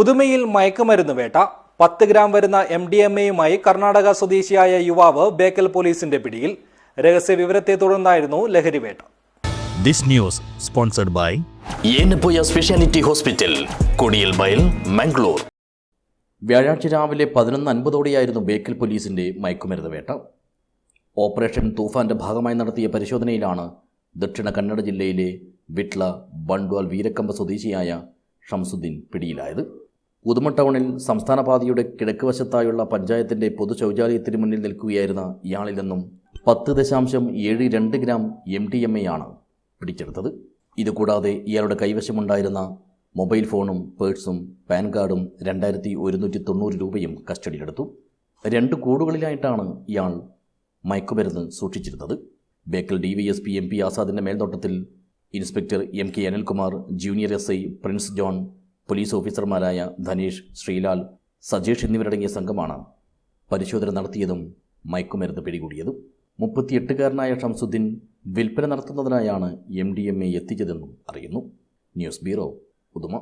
ഉദുമയിൽ മയക്കുമരുന്ന് വേട്ട 10 ഗ്രാം വരുന്ന MDMA-യുമായി കർണാടക സ്വദേശിയായ യുവാവ് ബേക്കൽ പോലീസിന്റെ പിടിയിൽ. രഹസ്യ വിവരത്തെ തുടർന്നായിരുന്നു ലഹരിവേട്ട. This news sponsored by Yenappoya Speciality Hospital, Kodiyal Mile, Mangalore. വ്യാഴാഴ്ച രാവിലെ 11:50 ബേക്കൽ പോലീസിന്റെ മയക്കുമരുന്ന് വേട്ട. ഓപ്പറേഷൻ തൂഫാന്റെ ഭാഗമായി നടത്തിയ പരിശോധനയിലാണ് ദക്ഷിണ കന്നഡ ജില്ലയിലെ വിട്ല ബണ്ട്വാൽ വീരക്കമ്പ സ്വദേശിയായ ഷംസുദ്ദീൻ പിടിയിലായത്. ഉദുമ ടൗണിൽ സംസ്ഥാന പാതയുടെ കിഴക്ക് വശത്തായുള്ള പഞ്ചായത്തിൻ്റെ പൊതു ശൗചാലയത്തിന് മുന്നിൽ നിൽക്കുകയായിരുന്ന ഇയാളിൽ നിന്നും 10.72 ഗ്രാം MDMA-യാണ് പിടിച്ചെടുത്തത്. ഇതുകൂടാതെ ഇയാളുടെ കൈവശമുണ്ടായിരുന്ന മൊബൈൽ ഫോണും പേഴ്സും പാൻ കാർഡും 2190 രൂപയും കസ്റ്റഡിയിലെടുത്തു. 2 കൂടുകളിലായിട്ടാണ് ഇയാൾ മയക്കുമരുന്ന് സൂക്ഷിച്ചിരുന്നത്. ബേക്കൽ DYSP MP ആസാദിൻ്റെ മേൽനോട്ടത്തിൽ inspector MK Anilkumar, junior SI Prince John, police ഓഫീസർമാരായ ധനേഷ്, ശ്രീലാൽ, സജേഷ് എന്നിവരടങ്ങിയ സംഘമാണ് പരിശോധന നടത്തിയതും മയക്കുമരുന്ന് പിടികൂടിയതും. 38-കാരനായ ഷംസുദ്ദീൻ വിൽപ്പന നടത്തുന്നതിനായാണ് MDMA എത്തിച്ചതെന്നും അറിയുന്നു. News bureau, Uduma.